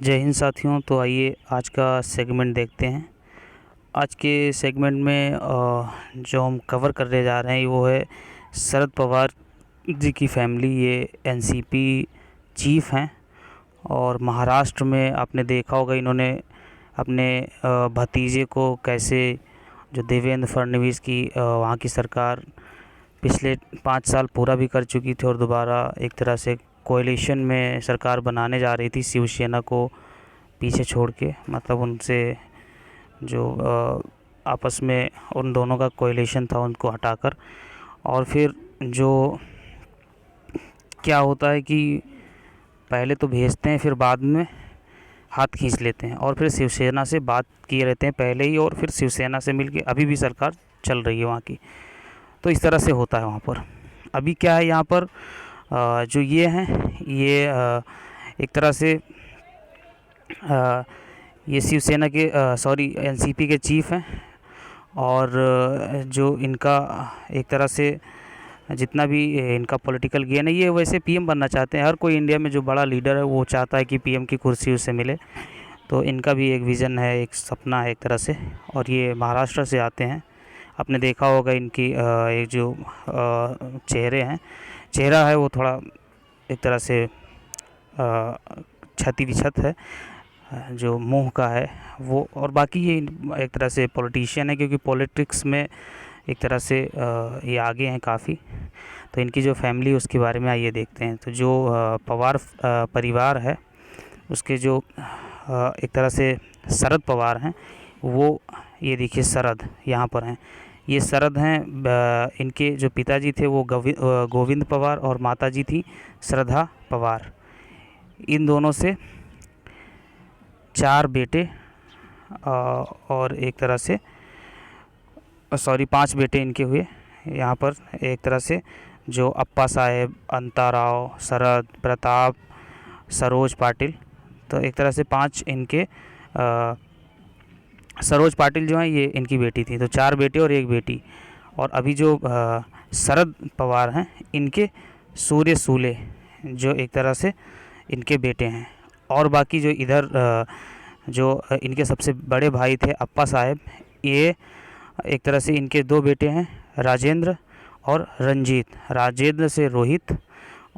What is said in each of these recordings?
जय हिंद साथियों। तो आइए आज का सेगमेंट देखते हैं। आज के सेगमेंट में जो हम कवर करने जा रहे हैं वो है शरद पवार जी की फैमिली। ये एनसीपी चीफ हैं और महाराष्ट्र में आपने देखा होगा इन्होंने अपने भतीजे को कैसे, जो देवेंद्र फडणवीस की वहाँ की सरकार पिछले 5 साल पूरा भी कर चुकी थी और दोबारा एक तरह से कोएलिशन में सरकार बनाने जा रही थी शिवसेना को पीछे छोड़ के, मतलब उनसे जो आपस में उन दोनों का कोएलिशन था उनको हटाकर। और फिर जो क्या होता है कि पहले तो भेजते हैं फिर बाद में हाथ खींच लेते हैं और फिर शिवसेना से बात किए रहते हैं पहले ही और फिर शिवसेना से मिलके अभी भी सरकार चल रही है वहाँ की। तो इस तरह से होता है वहाँ पर। अभी क्या है यहाँ पर जो ये हैं ये एक तरह से ये शिवसेना के एनसीपी के चीफ हैं और जो इनका एक तरह से जितना भी इनका पॉलिटिकल गेन है, ये वैसे पीएम बनना चाहते हैं। हर कोई इंडिया में जो बड़ा लीडर है वो चाहता है कि पीएम की कुर्सी उसे मिले। तो इनका भी एक विज़न है, एक सपना है एक तरह से। और ये महाराष्ट्र से आते हैं। आपने देखा होगा इनकी एक जो चेहरा है वो थोड़ा एक तरह से छति विछत है, जो मुंह का है वो। और बाकी ये एक तरह से पॉलिटिशियन है क्योंकि पॉलिटिक्स में एक तरह से ये आगे हैं काफ़ी। तो इनकी जो फैमिली उसके बारे में आइए देखते हैं। तो जो पवार परिवार है उसके जो एक तरह से शरद पवार हैं, वो ये देखिए शरद यहाँ पर हैं। ये शरद हैं। इनके जो पिताजी थे वो गोविंद पवार और माताजी थी श्रद्धा पवार। इन दोनों से 4 बेटे और एक तरह से 5 बेटे इनके हुए यहाँ पर। एक तरह से जो अप्पा साहेब, अंताराव, शरद, प्रताप, सरोज पाटिल। तो एक तरह से 5 इनके सरोज पाटिल जो हैं ये इनकी बेटी थी। तो 4 बेटे और 1 बेटी। और अभी जो शरद पवार हैं इनके सूर्य सूले जो एक तरह से इनके बेटे हैं। और बाकी जो इधर जो इनके सबसे बड़े भाई थे अप्पा साहेब, ये एक तरह से इनके 2 बेटे हैं राजेंद्र और रंजीत। राजेंद्र से रोहित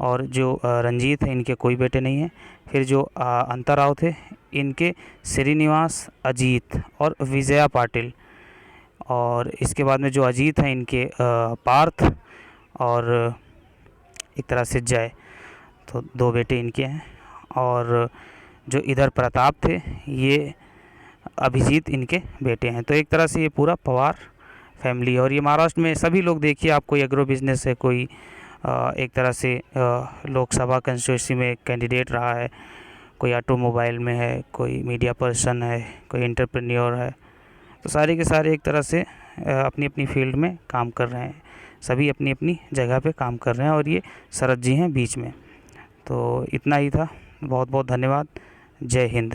और जो रंजीत है इनके कोई बेटे नहीं हैं। फिर जो अंतराव थे इनके श्रीनिवास, अजीत और विजया पाटिल। और इसके बाद में जो अजीत हैं इनके पार्थ और एक तरह से जय। तो 2 बेटे इनके हैं। और जो इधर प्रताप थे ये अभिजीत इनके बेटे हैं। तो एक तरह से ये पूरा पवार फैमिली। और ये महाराष्ट्र में सभी लोग देखिए, आप कोई एग्रो बिजनेस है, कोई एक तरह से लोकसभा कंस्टिट्यूंसी में कैंडिडेट रहा है, कोई ऑटोमोबाइल में है, कोई मीडिया पर्सन है, कोई एंटरप्रेन्योर है। तो सारे के सारे एक तरह से अपनी अपनी फील्ड में काम कर रहे हैं। सभी अपनी अपनी जगह पे काम कर रहे हैं और ये शरद जी हैं बीच में। तो इतना ही था। बहुत बहुत धन्यवाद। जय हिंद।